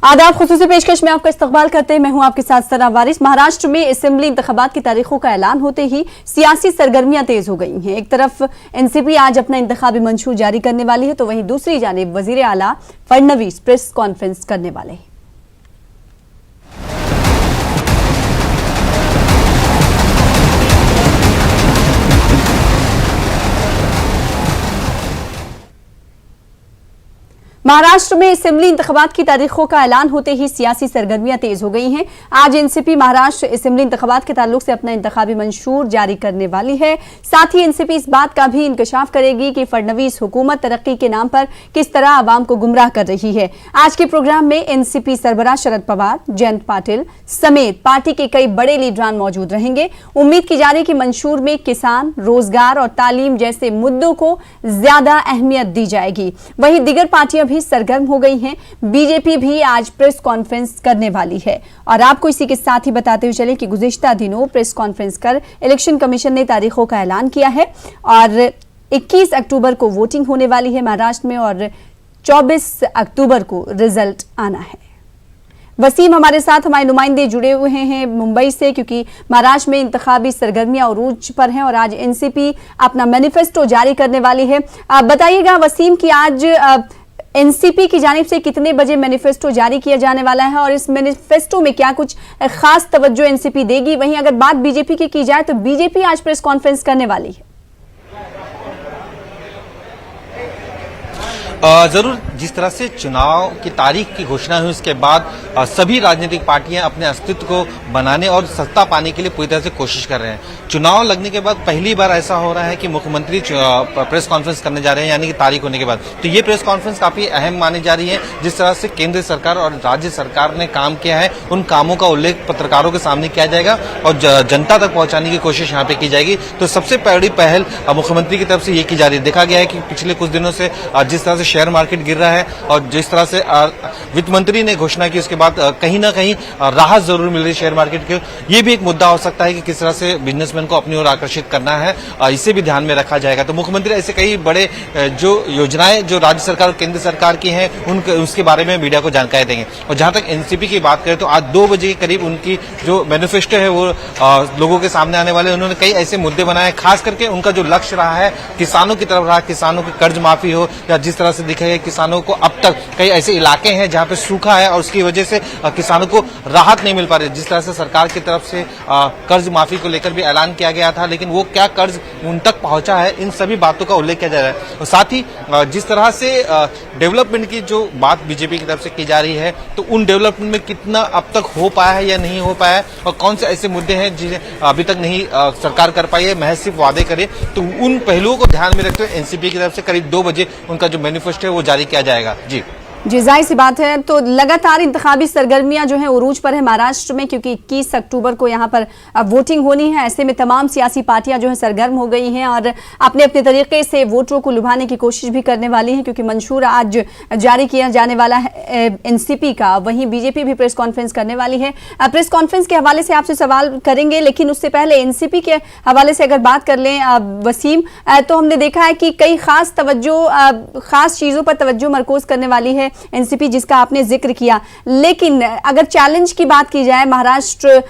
आदाब खुसूसी पेशकश में आपका इस्तकबाल करते हैं। मैं हूं आपके साथ सना वारिस। महाराष्ट्र में असेंबली इंतखाबात की तारीखों का ऐलान होते ही सियासी सरगर्मियां तेज हो गई हैं। एक तरफ एनसीपी आज अपना इंतखाबी मंशूर जारी करने वाली है, तो वहीं दूसरी जानिब वजीर आला फडणवीस प्रेस कॉन्फ्रेंस करने वाले हैं। महाराष्ट्र में असेंबली इंतखाबात की तारीखों का ऐलान होते ही सियासी सरगर्मियां तेज हो गई हैं। आज एनसीपी महाराष्ट्र असेंबली इंतखाबात के ताल्लुक से अपना इंतखाबी मंशूर जारी करने वाली है। साथ ही एनसीपी इस बात का भी इंकशाफ करेगी कि फडणवीस हुकूमत तरक्की के नाम पर किस तरह आवाम को गुमराह कर रही है। आज के प्रोग्राम में एनसीपी सरबराह शरद पवार, जयंत पाटिल समेत पार्टी के कई बड़े लीडरान मौजूद रहेंगे। उम्मीद की जा रही कि मंशूर में किसान, रोजगार और तालीम जैसे मुद्दों को ज्यादा अहमियत दी जाएगी। वहीं दीगर पार्टियां भी सरगर्म हो गई हैं। बीजेपी भी आज प्रेस कॉन्फ्रेंस करने वाली है। और आपको इसी के साथ ही बताते हुए चले कि गुज़िश्ता दिनों प्रेस कॉन्फ्रेंस कर इलेक्शन कमीशन ने तारीखों का ऐलान किया है और 21 अक्टूबर को वोटिंग होने वाली है महाराष्ट्र में और 24 अक्टूबर को रिजल्ट आना है। वसीम हमारे साथ, हमारे नुमाइंदे जुड़े हुए हैं मुंबई से, क्योंकि महाराष्ट्र में इंतखाबी सरगर्मियां उरूज पर हैं और आज एनसीपी अपना मैनिफेस्टो जारी करने वाली है। बताइएगा वसीम कि आज एनसीपी की जानिब से कितने बजे मैनिफेस्टो जारी किया जाने वाला है और इस मैनिफेस्टो में क्या कुछ खास तवज्जो एनसीपी देगी। वहीं अगर बात बीजेपी की जाए तो बीजेपी आज प्रेस कॉन्फ्रेंस करने वाली है। जरूर, जिस तरह से चुनाव की तारीख की घोषणा हुई उसके बाद सभी राजनीतिक पार्टियां अपने अस्तित्व को बनाने और सत्ता पाने के लिए पूरी तरह से कोशिश कर रहे हैं। चुनाव लगने के बाद पहली बार ऐसा हो रहा है कि मुख्यमंत्री प्रेस कॉन्फ्रेंस करने जा रहे हैं, यानी कि तारीख होने के बाद। तो ये प्रेस कॉन्फ्रेंस काफी अहम मानी जा रही है। जिस तरह से केंद्र सरकार और राज्य सरकार ने काम किया है, उन कामों का उल्लेख पत्रकारों के सामने किया जाएगा और जनता तक पहुंचाने की कोशिश यहाँ पे की जाएगी। तो सबसे बड़ी पहल मुख्यमंत्री की तरफ से ये की जा रही है। देखा गया है कि पिछले कुछ दिनों से जिस तरह से शेयर मार्केट गिर रहा है और जिस तरह से वित्त मंत्री ने घोषणा की, उसके बाद कहीं ना कहीं राहत जरूर मिल रही है शेयर मार्केट के। ये भी एक मुद्दा हो सकता है कि किस तरह से बिजनेसमैन को अपनी ओर आकर्षित करना है, इसे भी ध्यान में रखा जाएगा। तो मुख्यमंत्री ऐसे कई बड़े जो योजनाएं जो राज्य सरकार और केंद्र सरकार की हैं उसके बारे में मीडिया को जानकारी देंगे। और जहां तक एनसीपी की बात करें तो आज 2 बजे के करीब उनकी जो मैनिफेस्टो है वो लोगों के सामने आने वाले। उन्होंने कई ऐसे मुद्दे बनाए, खास करके उनका जो लक्ष्य रहा है किसानों की तरफ रहा, किसानों की कर्ज माफी हो, या जिस तरह से दिखा किसानों को अब तक कई ऐसे इलाके हैं जहां पे सूखा है और उसकी वजह से किसानों को राहत नहीं मिल पा रही। जिस तरह से सरकार की तरफ से कर्ज माफी को लेकर भी ऐलान किया गया था, लेकिन वो क्या कर्ज उन तक पहुंचा है, इन सभी बातों का उल्लेख किया जा रहा है। और साथ ही जिस तरह से डेवलपमेंट की जो बात बीजेपी की तरफ से की जा रही है, तो उन डेवलपमेंट में कितना अब तक हो पाया है या नहीं हो पाया है और कौन से ऐसे मुद्दे हैं जिन्हें अभी तक नहीं सरकार कर पाई है, महज सिर्फ वादे करे। तो उन पहलुओं को ध्यान में रखते हुए एनसीपी की तरफ से करीब 2 बजे उनका जो मैनिफेस्टो है वो जारी किया जाएगा। जी जाहिर सी बात है। तो लगातार इंतखाबी सरगर्मियां जो है उरूज पर है महाराष्ट्र में, क्योंकि 21 अक्टूबर को यहां पर वोटिंग होनी है। ऐसे में तमाम सियासी पार्टियां जो है सरगर्म हो गई हैं और अपने अपने तरीके से वोटरों को लुभाने की कोशिश भी करने वाली हैं, क्योंकि मंशूर आज जारी किया जाने वाला है एनसीपी का। वहीं बीजेपी भी प्रेस कॉन्फ्रेंस करने वाली है। प्रेस कॉन्फ्रेंस के हवाले से आपसे सवाल करेंगे, लेकिन उससे पहले एनसीपी के हवाले से अगर बात कर लें वसीम, तो हमने देखा है कि कई खास चीजों पर तवज्जो मरकूज करने वाली है एनसीपी, जिसका आपने जिक्र किया। लेकिन अगर चैलेंज की बात की जाए महाराष्ट्र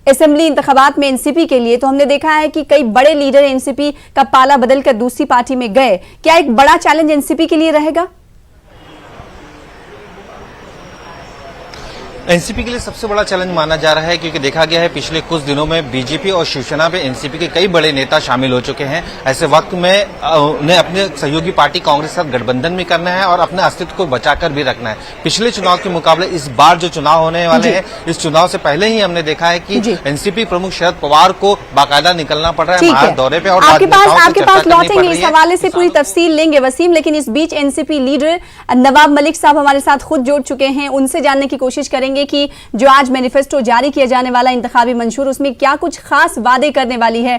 असेंबली इंतखाबात में एनसीपी के लिए, तो हमने देखा है कि कई बड़े लीडर एनसीपी का पाला बदलकर दूसरी पार्टी में गए। क्या एक बड़ा चैलेंज एनसीपी के लिए रहेगा? एनसीपी के लिए सबसे बड़ा चैलेंज माना जा रहा है, क्योंकि देखा गया है पिछले कुछ दिनों में बीजेपी और शिवसेना में एनसीपी के कई बड़े नेता शामिल हो चुके हैं। ऐसे वक्त में उन्हें अपने सहयोगी पार्टी कांग्रेस के साथ गठबंधन भी करना है और अपने अस्तित्व को बचाकर भी रखना है। पिछले चुनाव के मुकाबले इस बार जो चुनाव होने वाले हैं, इस चुनाव से पहले ही हमने देखा है कि एनसीपी प्रमुख शरद पवार को बाकायदा निकलना पड़ रहा है महाराष्ट्र दौरे पे और आपके पास लौटेंगे, इस हवाले से पूरी तफसील लेंगे वसीम। लेकिन इस बीच एनसीपी लीडर नवाब मलिक साहब हमारे साथ खुद जुड़ चुके हैं, उनसे जानने की कोशिश करेंगे कि जो आज मैनिफेस्टो जारी किया जाने वाला इंतखाबी मंशूर, उसमें क्या कुछ खास वादे करने वाली है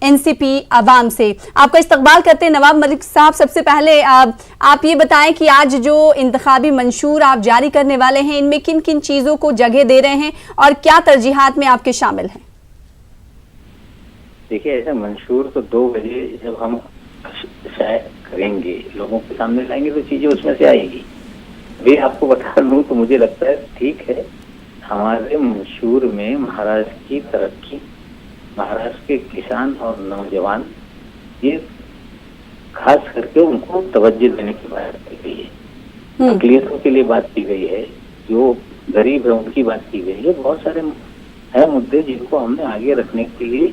एनसीपी अवाम से। आपका इस्तकबाल करते हैं नवाब मलिक साहब। सबसे पहले आप ये बताएं कि आज जो इंतखाबी मंशूर आप जारी करने वाले हैं, इनमें किन किन चीजों को जगह दे रहे हैं और क्या तरजीहात में आपके शामिल हैं? देखिए, ऐसा मंशूर तो 2 बजे जब हम शायद करेंगे, लोगों के सामने लाएंगे, तो चीजें उसमें से आएगी। भी आपको बता दूं तो मुझे लगता है ठीक है, हमारे मंदसौर में महाराष्ट्र की तरक्की, महाराष्ट्र के किसान और नौजवान, ये खास करके उनको तवज्जो देने की बात की गई है। अकलियतों के लिए बात की गई है, जो गरीब है उनकी बात की गई है। बहुत सारे है मुद्दे जिनको हमने आगे रखने के लिए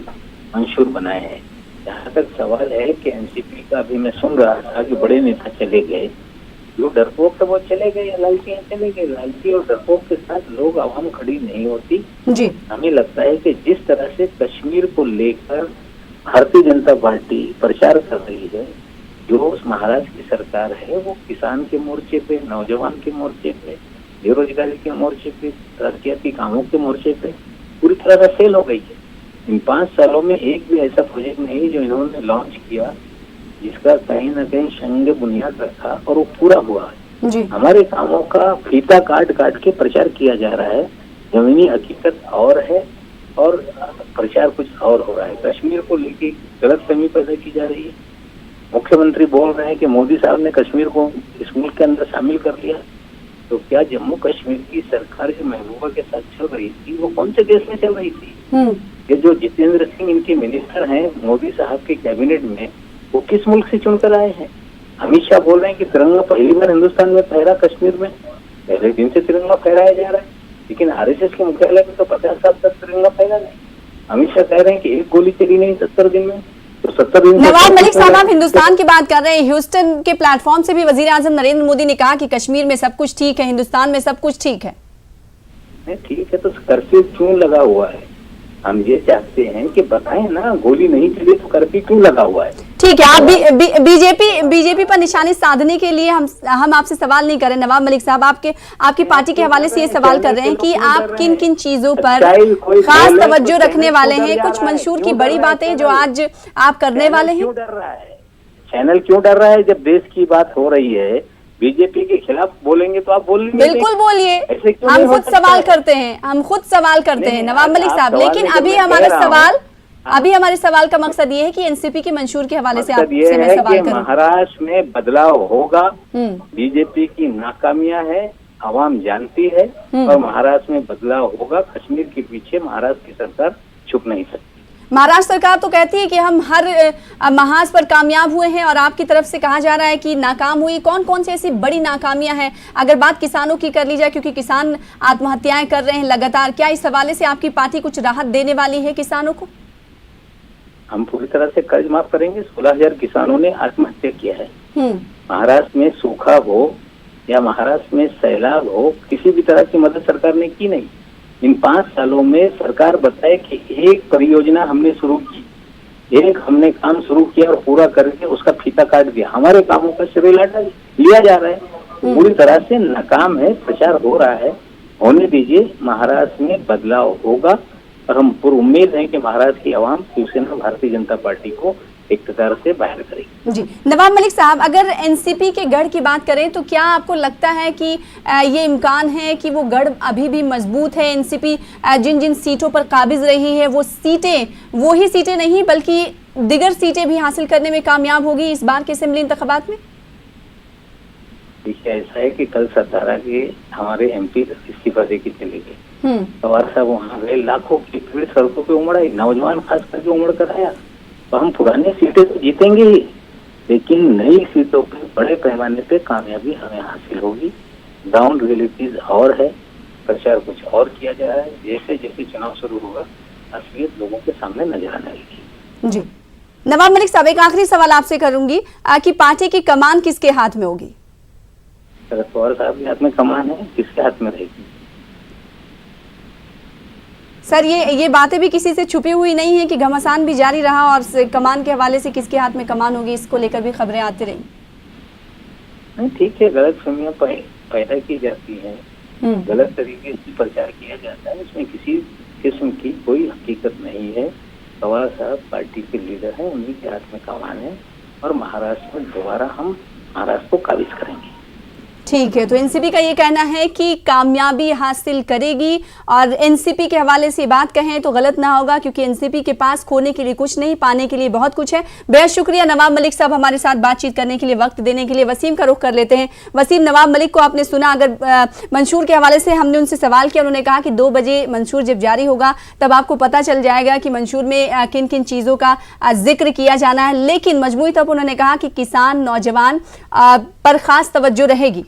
मंशूर बनाए हैं। जहाँ तक सवाल है कि एनसीपी का, अभी मैं सुन रहा था कि बड़े नेता चले गए, जो डरपोक थे वो चले गए, लालची चले गए। लालची और डरपोक के साथ लोग आवाम खड़ी नहीं होती जी। हमें लगता है कि जिस तरह से कश्मीर को लेकर भारतीय जनता पार्टी प्रचार कर रही है, जो उस महाराष्ट्र की सरकार है वो किसान के मोर्चे पे, नौजवान के मोर्चे पे, बेरोजगारी के मोर्चे पे, तरक्याती कामों के मोर्चे पे पूरी तरह से फेल हो गई है। इन 5 सालों में एक भी ऐसा प्रोजेक्ट नहीं जो इन्होंने लॉन्च किया जिसका कहीं न कहीं संग बुनियाद रखा और वो पूरा हुआ है। जी। हमारे कामों का फीता काट काट के प्रचार किया जा रहा है, जमीनी हकीकत और है और प्रचार कुछ और हो रहा है। कश्मीर को लेके गलतफहमी पैदा की जा रही है। मुख्यमंत्री बोल रहे हैं कि मोदी साहब ने कश्मीर को इस मुल्क के अंदर शामिल कर लिया, तो क्या जम्मू कश्मीर की सरकार जो महबूबा के साथ चल रही थी वो कौन से देश में चल रही थी? ये जो जितेंद्र सिंह इनके मिनिस्टर हैं मोदी साहब के कैबिनेट में, वो किस मुल्क से चुनकर आए हैं? अमित शाह बोल रहे हैं कि तिरंगा पहली बार हिंदुस्तान में फहरा कश्मीर में, पहले दिन से तिरंगा फहराया जा रहा है, लेकिन आरएसएस के मुख्यालय में तो 50 साल तक तिरंगा फहरा नहीं। अमित शाह कह रहे हैं कि एक गोली चली नहीं 70 दिन में, तो 70 दिन। नवाब मलिक साहब, आप हिंदुस्तान की बात कर रहे हैं। ह्यूस्टन के प्लेटफॉर्म से भी वजीर आजम नरेंद्र मोदी ने कहा कि कश्मीर में सब कुछ ठीक है, हिंदुस्तान में सब कुछ ठीक है। नहीं ठीक है, तो कर्फ्यू क्यों लगा हुआ है? हम ये चाहते हैं कि बताएं ना, गोली नहीं चली तो कर्फ्यू क्यों लगा हुआ है? ठीक है, आप बीजेपी पर निशाने साधने के लिए हम आपसे सवाल नहीं कर रहे। नवाब मलिक साहब, आपकी पार्टी के हवाले से ये सवाल कर रहे हैं कि आप किन किन चीजों पर खास तवज्जो रखने वाले हैं। कुछ मंशूर की बड़ी बातें जो आज आप करने वाले हैं। क्यों डर रहा है चैनल, क्यों डर रहा है? जब देश की बात हो रही है, बीजेपी के खिलाफ बोलेंगे तो आप बोलेंगे। बिल्कुल बोलिए, हम खुद सवाल करते हैं, नवाब मलिक साहब। लेकिन अभी हमारे सवाल का मकसद ये है कि एनसीपी के मंशूर के हवाले से आपसे मैं सवाल करूं। महाराष्ट्र में बदलाव होगा, बीजेपी की नाकामियां है, आवाम जानती है, और महाराष्ट्र में बदलाव होगा। कश्मीर के पीछे महाराष्ट्र की सरकार छुप नहीं सकती। महाराष्ट्र सरकार तो कहती है कि हम हर महाज पर कामयाब हुए हैं, और आपकी तरफ से कहा जा रहा है कि नाकाम हुई। कौन कौन सी ऐसी बड़ी नाकामियां हैं? अगर बात किसानों की कर ली जाए, क्योंकि किसान आत्महत्याएं कर रहे हैं लगातार, क्या इस हवाले से आपकी पार्टी कुछ राहत देने वाली है किसानों को? हम पूरी तरह से कर्ज माफ करेंगे। 16,000 किसानों ने आत्महत्या किया है। महाराष्ट्र में सूखा हो या महाराष्ट्र में सैलाब हो, किसी भी तरह की मदद सरकार ने की नहीं। इन 5 सालों में सरकार बताए कि एक परियोजना हमने शुरू की, एक हमने काम शुरू किया और पूरा करके उसका फीता काट दिया। हमारे कामों का श्रेय लिया जा रहा है, पूरी तरह से नाकाम है। प्रचार हो रहा है, होने दीजिए। महाराष्ट्र में बदलाव होगा और हम पूरी उम्मीद है कि महाराष्ट्र की आवाम शिवसेना भारतीय जनता पार्टी को इख्तियार से बाहर करेगी। जी। नवाब मलिक साहब, अगर एनसीपी के गढ़ की बात करें तो क्या आपको लगता है कि ये इम्कान है कि वो गढ़ अभी भी मजबूत है? एनसीपी जिन जिन सीटों पर काबिज रही है, वो ही सीटें नहीं बल्कि दिगर सीटें भी हासिल करने में कामयाब होगी इस बार के असेंबली इंतखाबात में? देखिए, ऐसा है कि कल 17 के हमारे एमपी इस्तीफा दे के चले गए। पवार साहब वहाँ गए, लाखों की भीड़ सड़कों पे उमड़ आई, नौजवान खास करके उमड़ कर आया। तो हम पुरानी सीटें तो जीतेंगे ही, लेकिन नई सीटों पे बड़े पैमाने पे कामयाबी हमें हासिल होगी। ग्राउंड रियलिटीज और है, प्रचार कुछ और किया जा रहा है। जैसे जैसे चुनाव शुरू होगा, असलियत लोगों के सामने नजर आने लगेगी। जी। नवाब मलिक साहब, एक आखिरी सवाल आपसे करूंगी कि पार्टी की कमान किसके हाथ में होगी? शरद पवार साहब के हाथ में कमान है, किसके हाथ में रहेगी? सर, ये बातें भी किसी से छुपी हुई नहीं है कि घमासान भी जारी रहा, और कमान के हवाले से किसके हाथ में कमान होगी, इसको लेकर भी खबरें आती रही। नहीं ठीक है, गलतफहमियां पैदा की जाती हैं, गलत तरीके से प्रचार किया जाता है, इसमें किसी किस्म की कोई हकीकत नहीं है। पवार साहब पार्टी के लीडर हैं, उन्हीं के हाथ में कमान है, और महाराष्ट्र में दोबारा हम महाराष्ट्र को काबिज करेंगे। ठीक है, तो एनसीपी का ये कहना है कि कामयाबी हासिल करेगी और एनसीपी के हवाले से बात कहें तो गलत ना होगा, क्योंकि एनसीपी के पास खोने के लिए कुछ नहीं, पाने के लिए बहुत कुछ है। बेहद शुक्रिया नवाब मलिक साहब हमारे साथ बातचीत करने के लिए, वक्त देने के लिए। वसीम का रुख कर लेते हैं। वसीम, नवाब मलिक को आपने सुना, अगर मंशूर के हवाले से हमने उनसे सवाल किया, उन्होंने कहा कि 2 बजे मंशूर जब जारी होगा तब आपको पता चल जाएगा कि मंशूर में किन किन चीज़ों का जिक्र किया जाना है, लेकिन मजमूई तौर पर उन्होंने कहा कि किसान नौजवान पर खास तवज्जो रहेगी।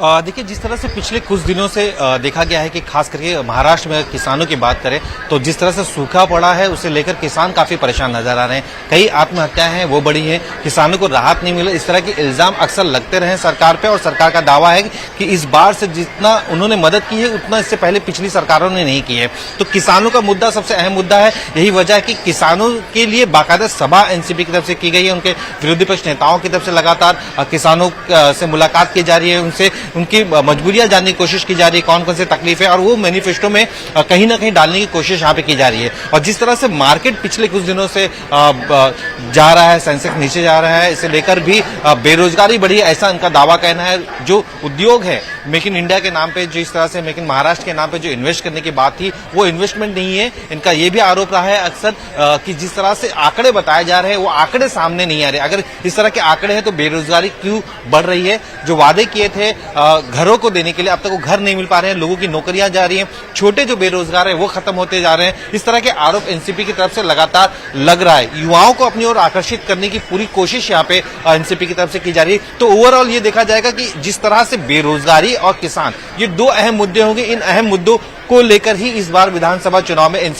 देखिए, जिस तरह से पिछले कुछ दिनों से देखा गया है कि खास करके महाराष्ट्र में किसानों की बात करें तो जिस तरह से सूखा पड़ा है उसे लेकर किसान काफी परेशान नजर आ रहे हैं। कई आत्महत्याएं हैं वो बढ़ी हैं, किसानों को राहत नहीं मिला, इस तरह के इल्जाम अक्सर लगते रहे सरकार पे। और सरकार का दावा है कि इस बार से जितना उन्होंने मदद की है उतना इससे पहले पिछली सरकारों ने नहीं की है। तो किसानों का मुद्दा सबसे अहम मुद्दा है। यही वजह है कि किसानों के लिए बाकायदा सभा एनसीपी की तरफ से की गई है। उनके विरोधी पक्ष नेताओं की तरफ से लगातार किसानों से मुलाकात की जा रही है, उनसे उनकी मजबूरियां जानने की कोशिश की जा रही है, कौन कौन सी तकलीफ है, और वो मैनिफेस्टो में कहीं ना कहीं डालने की कोशिश यहाँ पे की जा रही है। और जिस तरह से मार्केट पिछले कुछ दिनों से जा रहा है, सेंसेक्स नीचे जा रहा है, इसे लेकर भी बेरोजगारी बढ़ी है, ऐसा उनका दावा कहना है। जो उद्योग है मेक इन इंडिया के नाम पे, जिस तरह से मेक इन महाराष्ट्र के नाम पे जो इन्वेस्ट करने की बात थी वो इन्वेस्टमेंट नहीं है। इनका ये भी आरोप रहा है अक्सर कि जिस तरह से आंकड़े बताए जा रहे हैं वो आंकड़े सामने नहीं आ रहे। अगर इस तरह के आंकड़े हैं तो बेरोजगारी क्यों बढ़ रही है? जो वादे किए थे घरों को देने के लिए, अब तक वो घर नहीं मिल पा रहे हैं, लोगों की नौकरियां जा रही हैं, छोटे जो बेरोजगार है वो खत्म होते जा रहे हैं। इस तरह के आरोप एनसीपी की तरफ से लगातार लग रहा है। युवाओं को अपनी ओर आकर्षित करने की पूरी कोशिश यहाँ पे एनसीपी की तरफ से की जा रही है। तो ओवरऑल ये देखा जाएगा कि जिस तरह से बेरोजगारी और किसान, ये 2 अहम मुद्दे होंगे। इन अहम मुद्दों को लेकर ही इस बार विधानसभा चुनाव में एनसीपी